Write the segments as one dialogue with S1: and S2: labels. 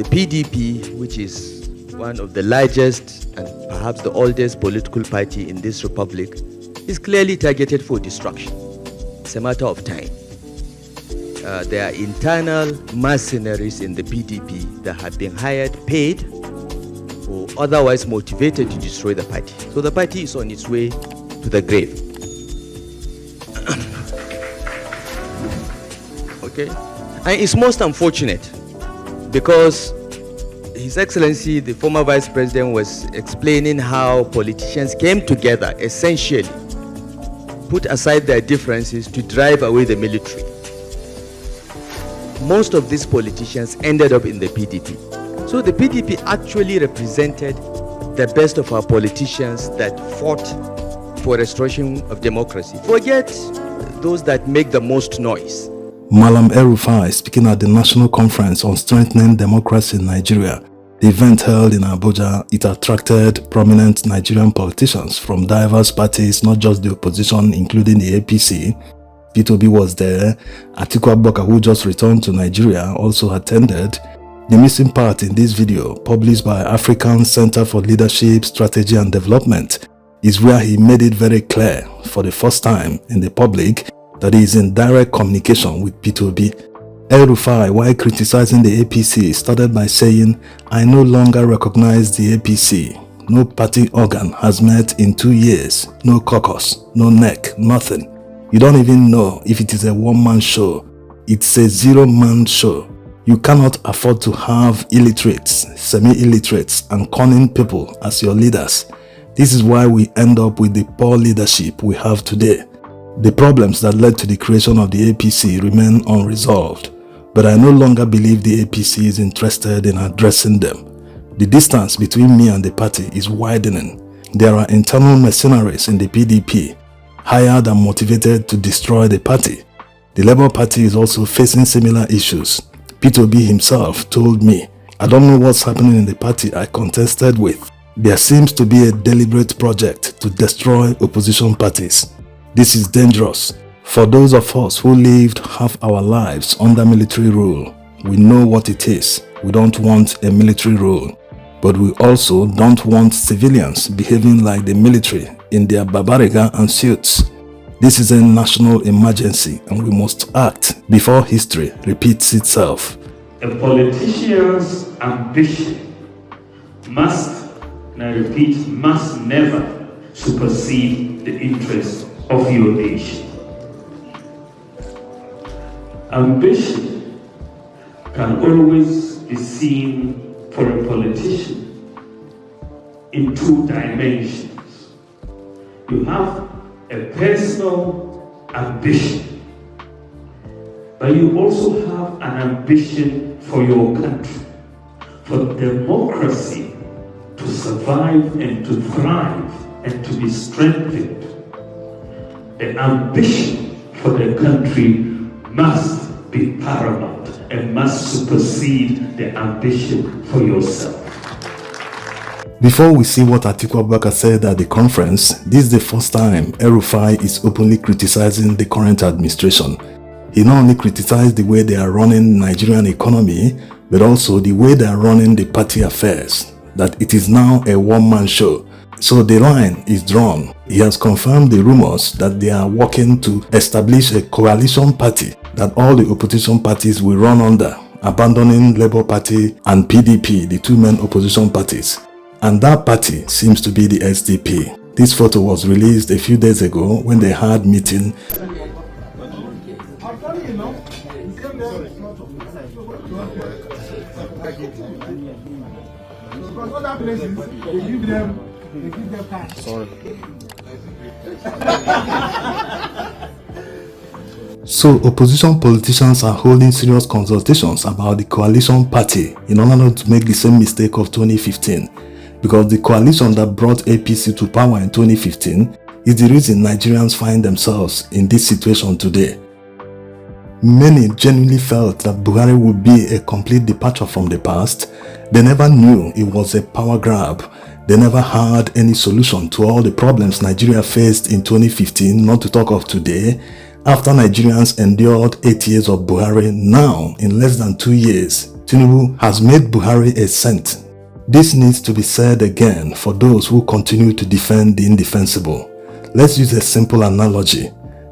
S1: PDP, which is one of the largest and perhaps the oldest political party in this republic, is clearly targeted for destruction. It's a matter of time. There are internal mercenaries in the PDP that have been hired, paid, or otherwise motivated to destroy the party. So the party is on its way to the grave. Okay? And it's most unfortunate because His Excellency, the former Vice President, was explaining how politicians came together, essentially, put aside their differences to drive away the military. Most of these politicians ended up in the PDP. So the PDP actually represented the best of our politicians that fought for restoration of democracy. Forget those that make the most noise.
S2: Malam Rufai speaking at the National Conference on Strengthening Democracy in Nigeria. The event held in Abuja, it attracted prominent Nigerian politicians from diverse parties, not just the opposition, including the APC. P2B was there. Atiku Abubakar, who just returned to Nigeria, also attended. The missing part in this video, published by African Center for Leadership, Strategy and Development, is where he made it very clear for the first time in the public that he is in direct communication with P2B. Rufai, while criticizing the APC, started by saying, "I no longer recognize the APC. No party organ has met in 2 years. No caucus, no NEC, nothing. You don't even know if it is a one-man show. It's a zero-man show. You cannot afford to have illiterates, semi-illiterates, and cunning people as your leaders. This is why we end up with the poor leadership we have today. The problems that led to the creation of the APC remain unresolved, but I no longer believe the APC is interested in addressing them. The distance between me and the party is widening. There are internal mercenaries in the PDP, hired and motivated to destroy the party. The Labour Party is also facing similar issues. P2B himself told me, "I don't know what's happening in the party I contested with. There seems to be a deliberate project to destroy opposition parties. This is dangerous. For those of us who lived half our lives under military rule, we know what it is. We don't want a military rule, but we also don't want civilians behaving like the military in their barbarica and suits. This is a national emergency and we must act before history repeats itself."
S3: A politician's ambition must, and I repeat, must never supersede the interests of your nation. Ambition can always be seen for a politician in 2 dimensions. You have a personal ambition, but you also have an ambition for your country, for democracy to survive and to thrive and to be strengthened. The ambition for the country must be paramount and must supersede the ambition for yourself.
S2: Before we see what Atiku Abubakar said at the conference, this is the first time Rufai is openly criticizing the current administration. He not only criticized the way they are running the Nigerian economy, but also the way they are running the party affairs, that it is now a one-man show. So the line is drawn. He has confirmed the rumors that they are working to establish a coalition party that all the opposition parties will run under, abandoning Labour Party and PDP, the 2 main opposition parties. And that party seems to be the SDP. This photo was released a few days ago when they had meeting. So opposition politicians are holding serious consultations about the coalition party in order not to make the same mistake of 2015. Because the coalition that brought APC to power in 2015 is the reason Nigerians find themselves in this situation today. Many genuinely felt that Buhari would be a complete departure from the past. They never knew it was a power grab. They never had any solution to all the problems Nigeria faced in 2015, not to talk of today. After Nigerians endured 8 years of Buhari, now, in less than 2 years, Tinubu has made Buhari a saint. This needs to be said again for those who continue to defend the indefensible. Let's use a simple analogy.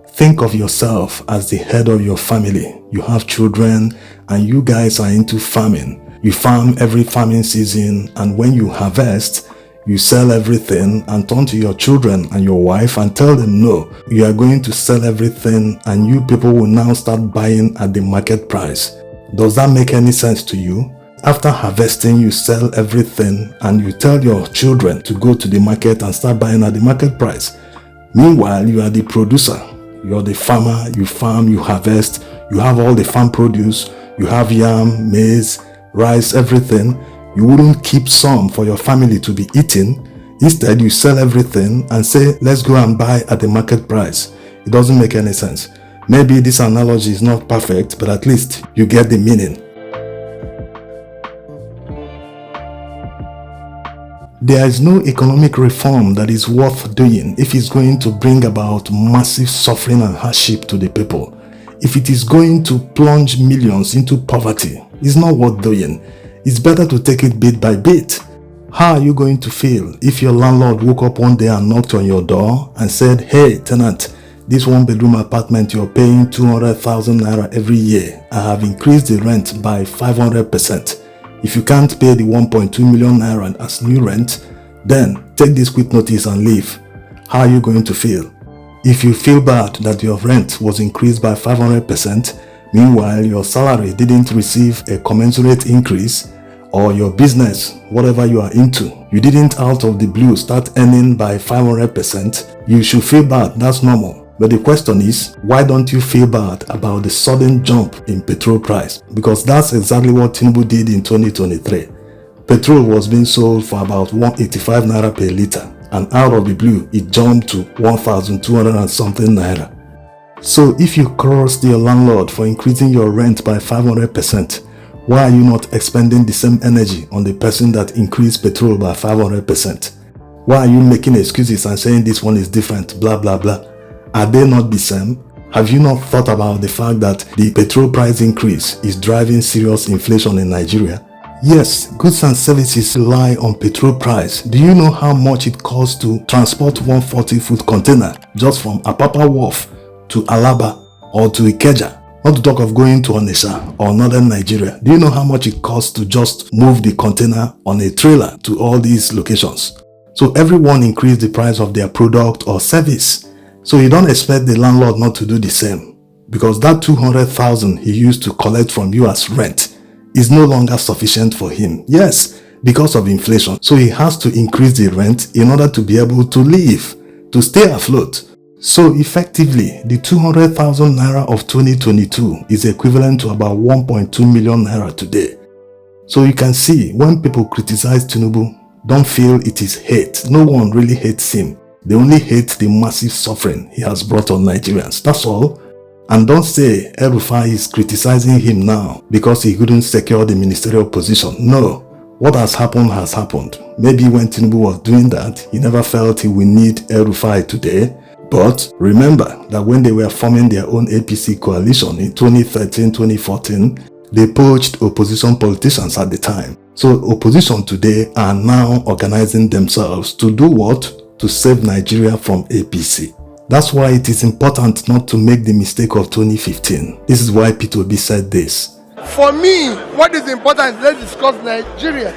S2: Think of yourself as the head of your family. You have children and you guys are into farming. You farm every farming season, and when you harvest, you sell everything and turn to your children and your wife and tell them no, you are going to sell everything and you people will now start buying at the market price. Does that make any sense to you? After harvesting, you sell everything and you tell your children to go to the market and start buying at the market price. Meanwhile, you are the producer. You are the farmer, you farm, you harvest, you have all the farm produce, you have yam, maize, rice, everything. You wouldn't keep some for your family to be eating. Instead, you sell everything and say, let's go and buy at the market price. It doesn't make any sense. Maybe this analogy is not perfect, but at least you get the meaning. There is no economic reform that is worth doing if it's going to bring about massive suffering and hardship to the people. If it is going to plunge millions into poverty, it's not worth doing. It's better to take it bit by bit. How are you going to feel if your landlord woke up one day and knocked on your door and said, hey tenant, this one-bedroom apartment you're paying 200,000 naira every year, I have increased the rent by 500%. If you can't pay the 1.2 million naira as new rent, then take this quick notice and leave. How are you going to feel? If you feel bad that your rent was increased by 500%, meanwhile your salary didn't receive a commensurate increase, or your business, whatever you are into, you didn't out of the blue start earning by 500%, you should feel bad, that's normal. But the question is, why don't you feel bad about the sudden jump in petrol price? Because that's exactly what Tinubu did in 2023. Petrol was being sold for about 185 naira per litre, and out of the blue, it jumped to 1,200 and something naira. So if you crossed your landlord for increasing your rent by 500%, why are you not expending the same energy on the person that increased petrol by 500%? Why are you making excuses and saying this one is different, blah blah blah? Are they not the same? Have you not thought about the fact that the petrol price increase is driving serious inflation in Nigeria? Yes, goods and services rely on petrol price. Do you know how much it costs to transport 140-foot container just from Apapa Wharf to Alaba or to Ikeja? Not to talk of going to Onitsha or northern Nigeria. Do you know how much it costs to just move the container on a trailer to all these locations? So everyone increased the price of their product or service. So you don't expect the landlord not to do the same, because that 200,000 he used to collect from you as rent is no longer sufficient for him. Yes, because of inflation. So he has to increase the rent in order to be able to live, to stay afloat. So effectively, the 200,000 naira of 2022 is equivalent to about 1.2 million naira today. So you can see, when people criticize Tinubu, don't feel it is hate. No one really hates him. They only hate the massive suffering he has brought on Nigerians. That's all. And don't say Rufai is criticizing him now because he couldn't secure the ministerial position. No. What has happened has happened. Maybe when Tinubu was doing that, he never felt he would need Rufai today. But remember that when they were forming their own APC coalition in 2013-2014, they poached opposition politicians at the time. So opposition today are now organizing themselves to do what? To save Nigeria from APC. That's why it is important not to make the mistake of 2015. This is why P2B said this.
S4: For me, what is important is let's discuss Nigeria.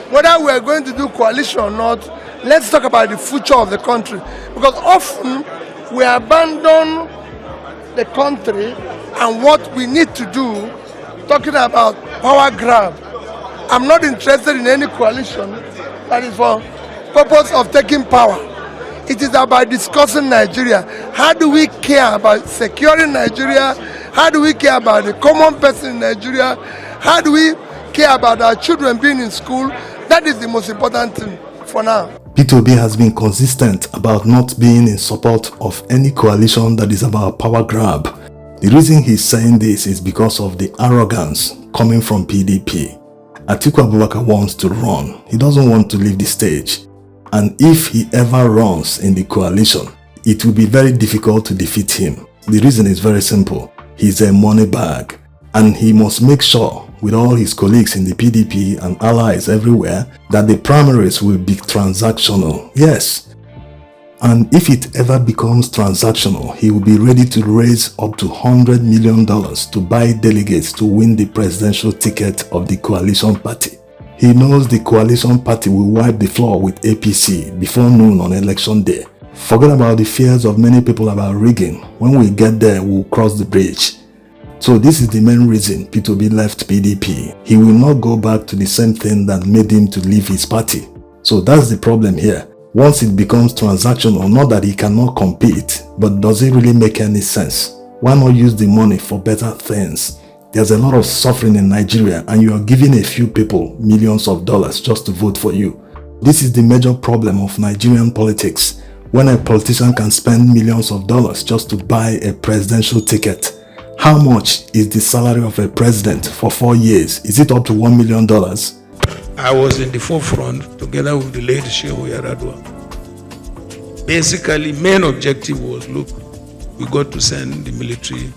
S4: Whether we are going to do coalition or not, let's talk about the future of the country. Because often we abandon the country and what we need to do, talking about power grab. I'm not interested in any coalition that is for purpose of taking power. It is about discussing Nigeria. How do we care about securing Nigeria? How do we care about the common person in Nigeria? How do we care about our children being in school? That is the most important thing for now.
S2: P2B has been consistent about not being in support of any coalition that is about power grab. The reason he's saying this is because of the arrogance coming from PDP. Atiku Abubakar wants to run. He doesn't want to leave the stage. And if he ever runs in the coalition, it will be very difficult to defeat him. The reason is very simple. He's a money bag, and he must make sure with all his colleagues in the PDP and allies everywhere that the primaries will be transactional. Yes. And if it ever becomes transactional, he will be ready to raise up to $100 million to buy delegates to win the presidential ticket of the coalition party. He knows the coalition party will wipe the floor with APC before noon on election day. Forget about the fears of many people about rigging. When we get there, we'll cross the bridge. So this is the main reason P2B left PDP. He will not go back to the same thing that made him to leave his party. So that's the problem here. Once it becomes transactional, not that he cannot compete, but does it really make any sense? Why not use the money for better things? There's a lot of suffering in Nigeria and you are giving a few people millions of dollars just to vote for you. This is the major problem of Nigerian politics. When a politician can spend millions of dollars just to buy a presidential ticket, how much is the salary of a president for 4 years? Is it up to $1 million?
S5: I was in the forefront together with the late Shehu Yaradua. Basically, main objective was, look, we got to send the military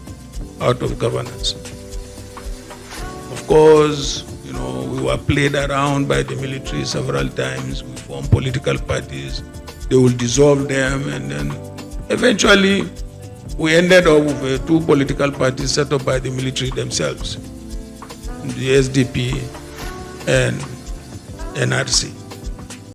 S5: out of governance. Of course, we were played around by the military several times. We formed political parties. They will dissolve them, and then eventually we ended up with 2 political parties set up by the military themselves, the SDP and NRC.